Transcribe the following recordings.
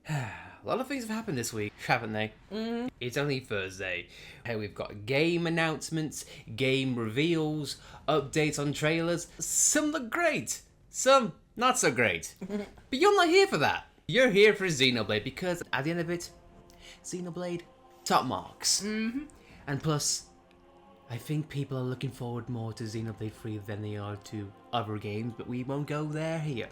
A lot of things have happened this week, haven't they? It's only Thursday. Hey, we've got game announcements, game reveals, updates on trailers. Some look great, some not so great. But you're not here for that. You're here for Xenoblade because at the end of it, Xenoblade, top marks. And plus, I think people are looking forward more to Xenoblade 3 than they are to other games, but we won't go there here.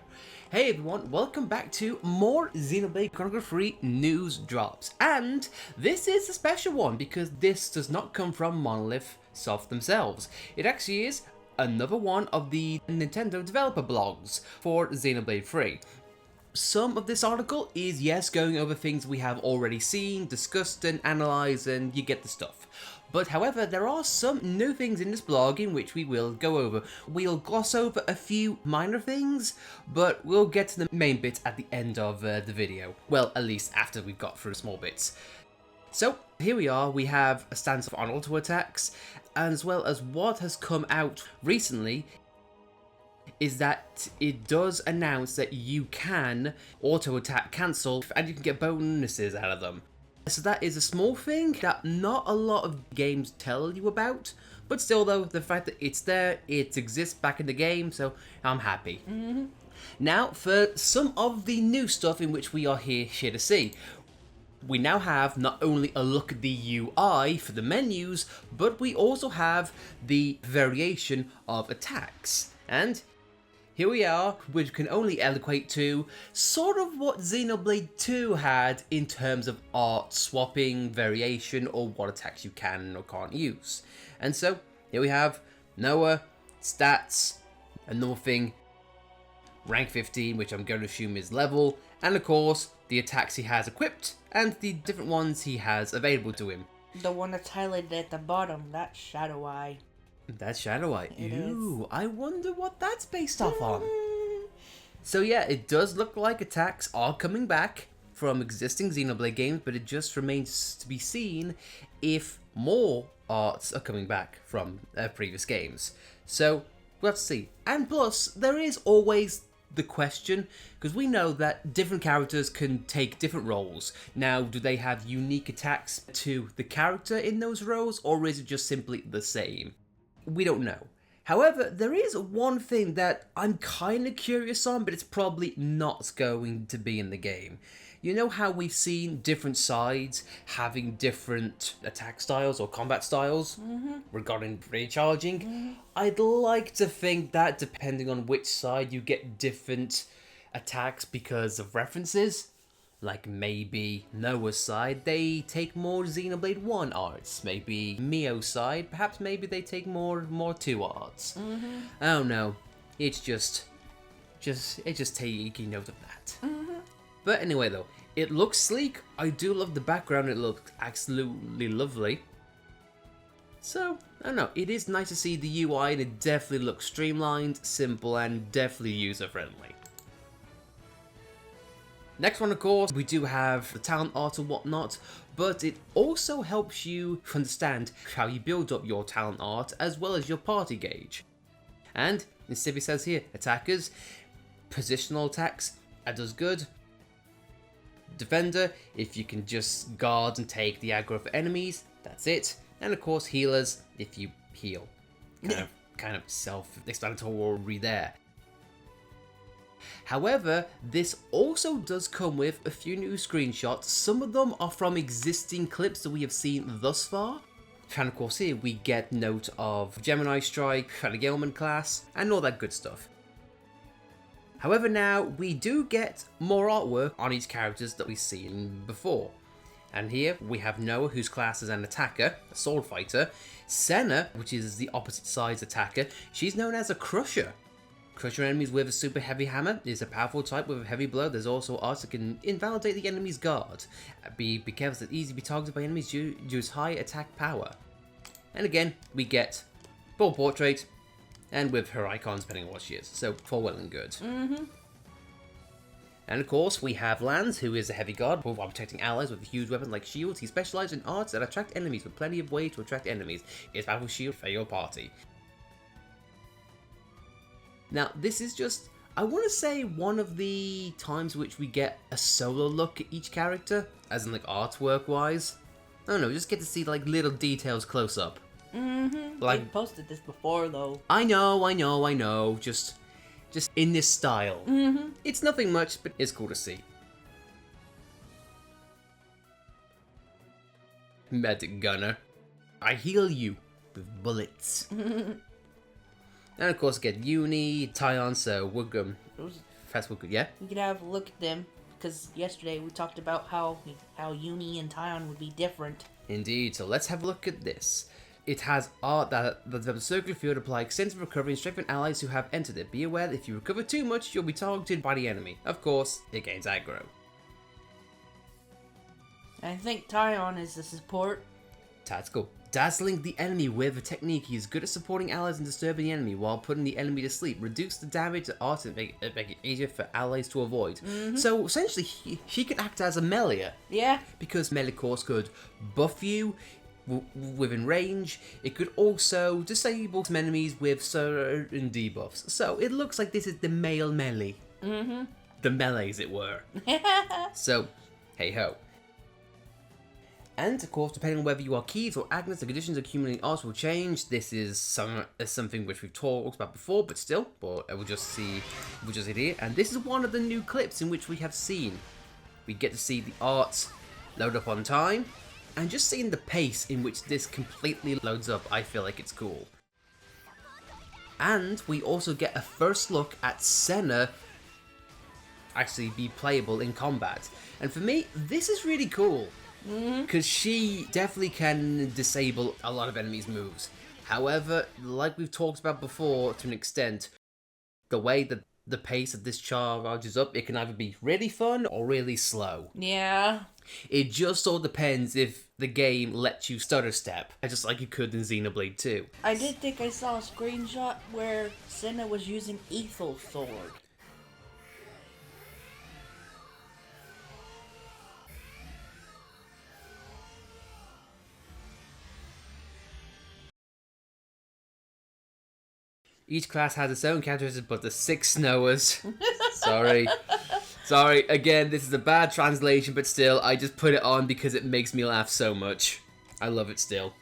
Hey everyone, welcome back to more Xenoblade Chronicles 3 news drops. And this is a special one because this does not come from Monolith Soft themselves. It actually is another one of the Nintendo developer blogs for Xenoblade 3. Some of this article is, yes, going over things we have already seen, discussed and analysed, and you get the stuff. But however, there are some new things in this blog in which we will go over. We'll gloss over a few minor things, but we'll get to the main bits at the end of the video. Well, at least after we've got through the small bits. So, here we are, we have a stance on auto attacks, as well as what has come out recently is that it does announce that you can auto attack cancel and you can get bonuses out of them. So that is a small thing that not a lot of games tell you about, but still though, the fact that it's there, it exists back in the game, so I'm happy. Now, for some of the new stuff in which we are here to see. We now have not only a look at the UI for the menus, but we also have the variation of attacks. And here we are, which can only equate to sort of what Xenoblade 2 had in terms of art swapping, variation, or what attacks you can or can't use. And so, here we have Noah, stats, another thing, rank 15, which I'm going to assume is level, and of course, the attacks he has equipped, and the different ones he has available to him. The one that's highlighted at the bottom, that's Shadow Eye. That's Shadow Eye. It Ooh, is. I wonder what that's based off on. So yeah, it does look like attacks are coming back from existing Xenoblade games, but it just remains to be seen if more arts are coming back from previous games. So, let's see. And plus, there is always the question, because we know that different characters can take different roles. Now, do they have unique attacks to the character in those roles, or is it just simply the same? We don't know. However, there is one thing that I'm kind of curious on, but it's probably not going to be in the game. You know how we've seen different sides having different attack styles or combat styles regarding recharging? I'd like to think that depending on which side you get different attacks because of references. Like maybe Noah's side, they take more Xenoblade 1 arts. Maybe Mio's side, perhaps maybe they take more 2 arts. I don't know. It's just taking note of that. But anyway though, it looks sleek. I do love the background, it looks absolutely lovely. So, I don't know, it is nice to see the UI and it definitely looks streamlined, simple, and definitely user-friendly. Next one, of course, we do have the talent art and whatnot, but it also helps you understand how you build up your talent art as well as your party gauge. And, as Sibby says here, attackers, positional attacks, that does good. Defender, if you can just guard and take the aggro for enemies, that's it. And of course, healers, if you heal. Kind of self-explanatory there. However, this also does come with a few new screenshots. Some of them are from existing clips that we have seen thus far. And of course here we get note of Gemini Strike, Gilman class, and all that good stuff. However now, we do get more artwork on each characters that we've seen before. And here we have Noah, whose class is an attacker, a sword fighter. Sena, which is the opposite side's attacker, she's known as a crusher. Crush enemies with a super heavy hammer is a powerful type with a heavy blow. There's also arts that can invalidate the enemy's guard. Be careful, it's easy to be targeted by enemies due to its high attack power. And again, we get full portrait, and with her icon depending on what she is. So, for well and good. And of course, we have Lance, who is a heavy guard, while protecting allies with huge weapons like shields. He specializes in arts that attract enemies with plenty of ways to attract enemies. His powerful shield for your party. Now, this is just I want to say one of the times which we get a solo look at each character, as in like artwork wise. I don't know, just get to see like little details close up. Like, they posted this before though. I know. Just in this style. It's nothing much, but it's cool to see. Medic Gunner. I heal you with bullets. And of course, get Uni, Tyon, so we're good. Fast, we're good, yeah? We could have a look at them, because yesterday we talked about how Uni and Tyon would be different. Indeed, so let's have a look at this. It has art that the circular field apply extensive recovery and strengthen allies who have entered it. Be aware that if you recover too much, you'll be targeted by the enemy. Of course, it gains aggro. I think Tyon is the support. Tactical. Dazzling the enemy with a technique. He is good at supporting allies and disturbing the enemy while putting the enemy to sleep. Reduce the damage to art and make it easier for allies to avoid. So essentially, he can act as a melee. Yeah. Because melee course could buff you within range. It could also disable some enemies with certain debuffs. So it looks like this is the male melee. The melee, as it were. So, hey ho. And, of course, depending on whether you are Keith or Agnes, the conditions accumulating arts will change. This is something which we've talked about before, but still, we'll just see it here. And this is one of the new clips in which we have seen. We get to see the arts load up on time, and just seeing the pace in which this completely loads up, I feel like it's cool. And we also get a first look at Sena actually be playable in combat. And for me, this is really cool. Because she definitely can disable a lot of enemies' moves. However, like we've talked about before to an extent, the way that the pace of this charges up, it can either be really fun or really slow. Yeah. It just all depends if the game lets you stutter step, just like you could in Xenoblade 2. I did think I saw a screenshot where Sena was using Ethel's sword. Each class has its own characteristics, but the 6 Snowers. Sorry, again, this is a bad translation, but still, I just put it on because it makes me laugh so much. I love it still.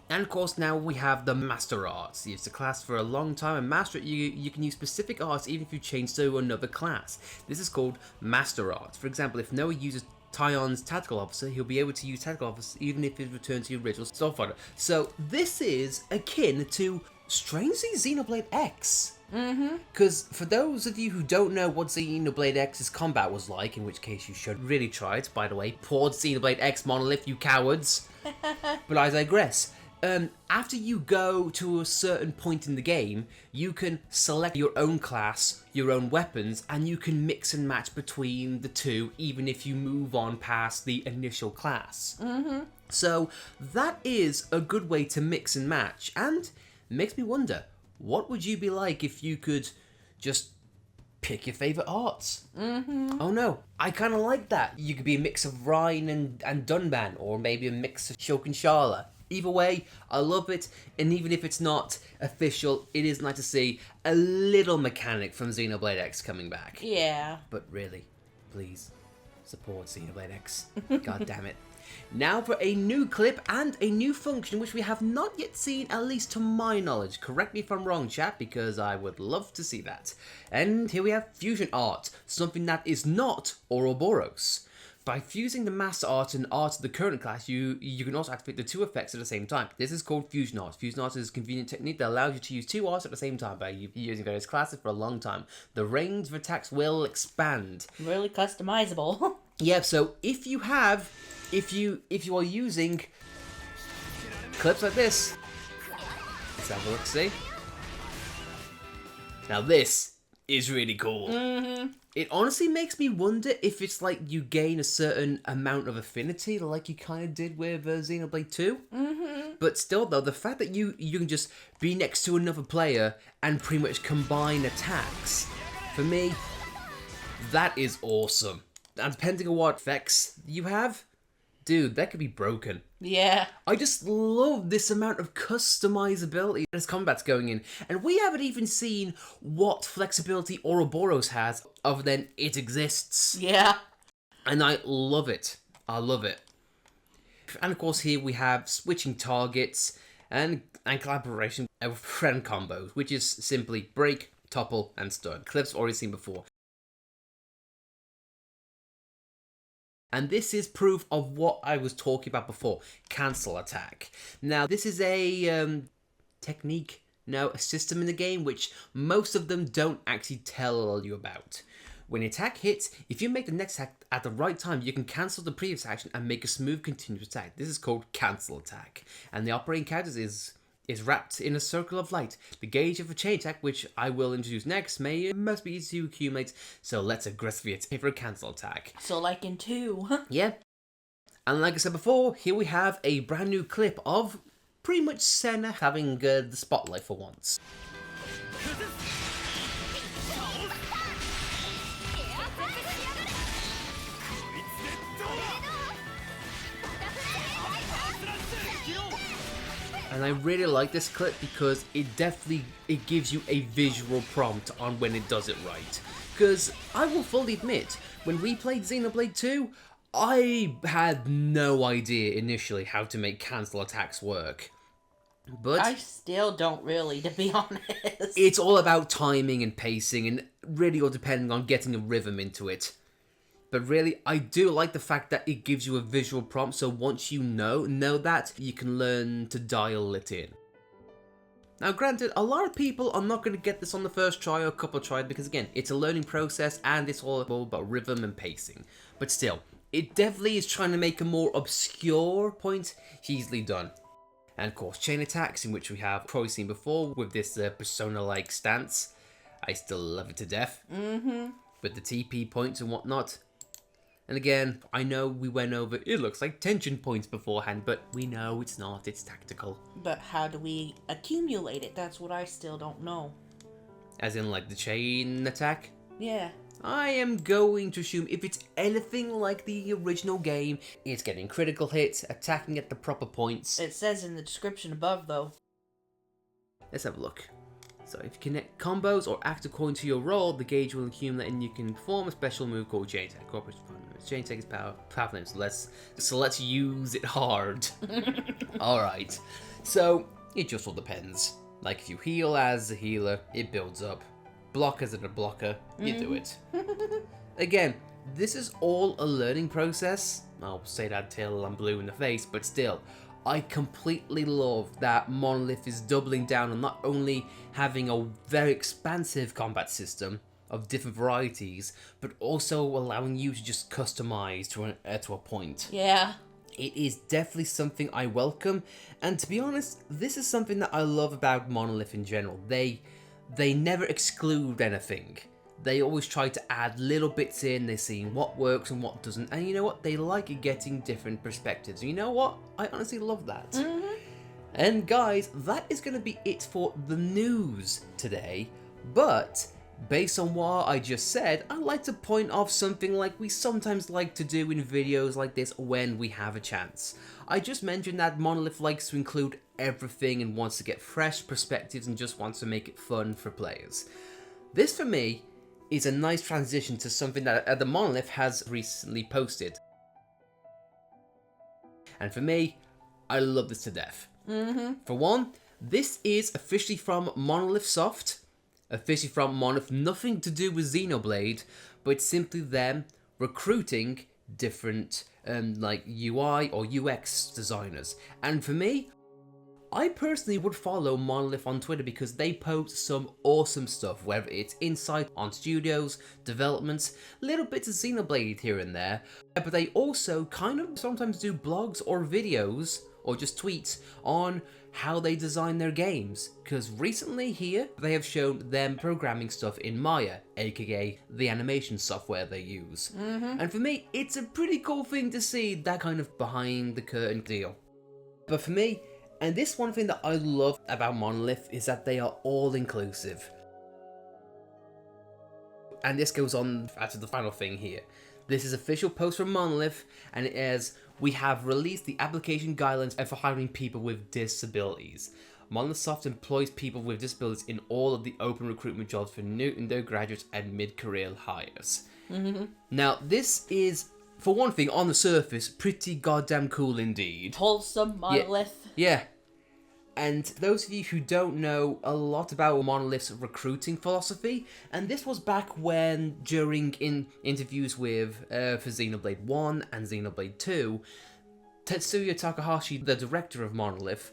And of course, now we have the Master Arts. It's a class for a long time, and Master it, you can use specific arts even if you change to another class. This is called Master Arts. For example, if Noah uses Tyon's Tactical Officer, he'll be able to use Tactical Officer even if he's returned to the original Soft Fighter. So this is akin to, strangely, Xenoblade X. Because for those of you who don't know what Xenoblade X's combat was like, in which case you should really try it, by the way, poor Xenoblade X Monolith, you cowards. But I digress. After you go to a certain point in the game, you can select your own class, your own weapons, and you can mix and match between the two, even if you move on past the initial class. So that is a good way to mix and match, and makes me wonder, what would you be like if you could just pick your favourite arts? Oh no, I kind of like that. You could be a mix of Rhine and Dunban, or maybe a mix of Shulk and Sharla. Either way, I love it, and even if it's not official, it is nice to see a little mechanic from Xenoblade X coming back. Yeah. But really, please, support Xenoblade X. God damn it. Now for a new clip and a new function which we have not yet seen, at least to my knowledge. Correct me if I'm wrong, chat, because I would love to see that. And here we have Fusion Art, something that is not Ouroboros. By fusing the Master Art and Art of the current class, you can also activate the two effects at the same time. This is called Fusion Art. Fusion Art is a convenient technique that allows you to use two arts at the same time by using various classes for a long time. The range of attacks will expand. Really customizable. Yeah, so if you are using clips like this, let's have a look, see? Now this is really cool. It honestly makes me wonder if it's like you gain a certain amount of affinity, like you kind of did with Xenoblade 2. But still, though, the fact that you can just be next to another player and pretty much combine attacks, for me, that is awesome. And depending on what effects you have, dude, that could be broken. Yeah. I just love this amount of customizability as combat's going in. And we haven't even seen what flexibility Ouroboros has other than it exists. Yeah. And I love it. I love it. And of course here we have switching targets and collaboration of friend combos, which is simply break, topple, and stun. Clips already seen before. And this is proof of what I was talking about before, cancel attack. Now this is a technique, no, a system in the game which most of them don't actually tell you about. When the attack hits, if you make the next attack at the right time, you can cancel the previous action and make a smooth continuous attack. This is called cancel attack. And the operating counters is wrapped in a circle of light. The gauge of a chain attack, which I will introduce next, must be easy to accumulate, so let's aggressively attack for a cancel attack. So like in 2. Yeah. And like I said before, here we have a brand new clip of pretty much Sena having the spotlight for once. And I really like this clip because it gives you a visual prompt on when it does it right. Because I will fully admit, when we played Xenoblade 2, I had no idea initially how to make cancel attacks work. But I still don't really, to be honest. It's all about timing and pacing and really all depending on getting a rhythm into it. But really, I do like the fact that it gives you a visual prompt, so once you know that, you can learn to dial it in. Now granted, a lot of people are not going to get this on the first try or a couple of tries because again, it's a learning process and it's all about rhythm and pacing. But still, it definitely is trying to make a more obscure point easily done. And of course, chain attacks, in which we have probably seen before with this persona-like stance. I still love it to death. With the TP points and whatnot. And again, I know we went over, it looks like tension points beforehand, but we know it's not, it's tactical. But how do we accumulate it? That's what I still don't know. As in like the chain attack? Yeah. I am going to assume if it's anything like the original game, it's getting critical hits, attacking at the proper points. It says in the description above though. Let's have a look. So if you connect combos or act according to your role, the gauge will accumulate and you can perform a special move called chain attack. Chain attack is powerful, so let's use it hard. Alright, so it just all depends. Like if you heal as a healer, it builds up. Block as a blocker, you do it. Again, this is all a learning process. I'll say that till I'm blue in the face, but still, I completely love that Monolith is doubling down on not only having a very expansive combat system of different varieties, but also allowing you to just customize to a point. Yeah. It is definitely something I welcome, and to be honest, this is something that I love about Monolith in general. They never exclude anything. They always try to add little bits in, they're seeing what works and what doesn't, and you know what, they like getting different perspectives. You know what, I honestly love that. And guys, that is going to be it for the news today, but based on what I just said, I'd like to point off something like we sometimes like to do in videos like this when we have a chance. I just mentioned that Monolith likes to include everything and wants to get fresh perspectives and just wants to make it fun for players. This for me is a nice transition to something that the Monolith has recently posted. And for me, I love this to death. For one, this is officially from Monolith Soft. Officially from Monolith, nothing to do with Xenoblade, but it's simply them recruiting different like UI or UX designers. And for me, I personally would follow Monolith on Twitter because they post some awesome stuff, whether it's insight on studios, developments, little bits of Xenoblade here and there, but they also kind of sometimes do blogs or videos or just tweets on how they design their games, because recently here they have shown them programming stuff in Maya, aka the animation software they use. And for me, it's a pretty cool thing to see that kind of behind the curtain deal. But for me, and this one thing that I love about Monolith is that they are all inclusive. And this goes on after the final thing here. This is official post from Monolith, and it is, we have released the application guidelines for hiring people with disabilities. MonolithSoft employs people with disabilities in all of the open recruitment jobs for new graduates and mid-career hires. Now, this is, for one thing, on the surface, pretty goddamn cool indeed. Wholesome Monolith. Yeah. And those of you who don't know a lot about Monolith's recruiting philosophy, and this was back when, during interviews with for Xenoblade 1 and Xenoblade 2, Tetsuya Takahashi, the director of Monolith,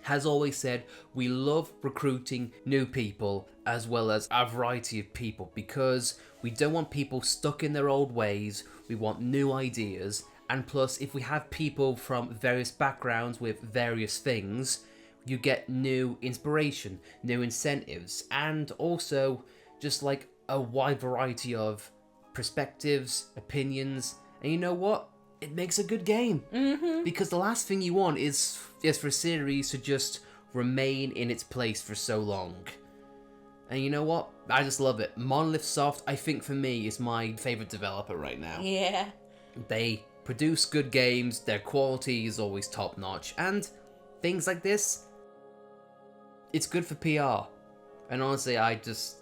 has always said, we love recruiting new people as well as a variety of people because we don't want people stuck in their old ways, we want new ideas, and plus if we have people from various backgrounds with various things, you get new inspiration, new incentives, and also just like a wide variety of perspectives, opinions, and you know what? It makes a good game. Because the last thing you want is for a series to just remain in its place for so long. And you know what? I just love it. Monolith Soft, I think for me, is my favourite developer right now. Yeah. They produce good games, their quality is always top notch, and things like this, it's good for PR. And honestly, I just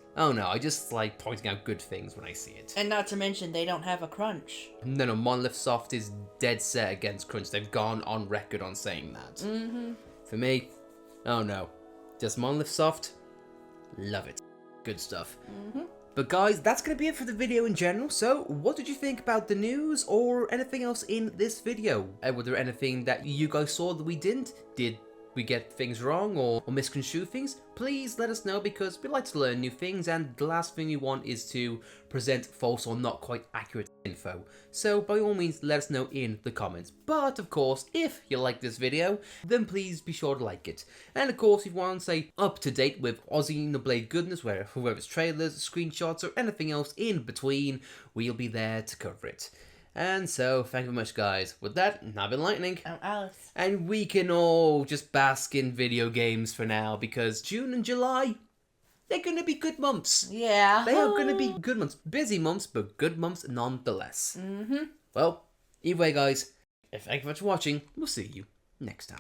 like pointing out good things when I see it. And not to mention, they don't have a crunch. No, Monolith Soft is dead set against crunch. They've gone on record on saying that. For me, oh no. Just Monolith Soft, love it. Good stuff. But guys, that's going to be it for the video in general. So, what did you think about the news or anything else in this video? Were there anything that you guys saw that we didn't? Did we get things wrong or misconstrue things? Please let us know because we like to learn new things and the last thing we want is to present false or not quite accurate info. So by all means let us know in the comments. But of course if you like this video then please be sure to like it. And of course if you want to stay up to date with Xenoblade goodness, whether it's trailers, screenshots or anything else in between, we'll be there to cover it. And so, thank you very much, guys. With that, I've been Lightning. I'm Alice. And we can all just bask in video games for now, because June and July, they're going to be good months. Yeah. They are going to be good months. Busy months, but good months nonetheless. Well, either way, guys, thank you very much for watching. We'll see you next time.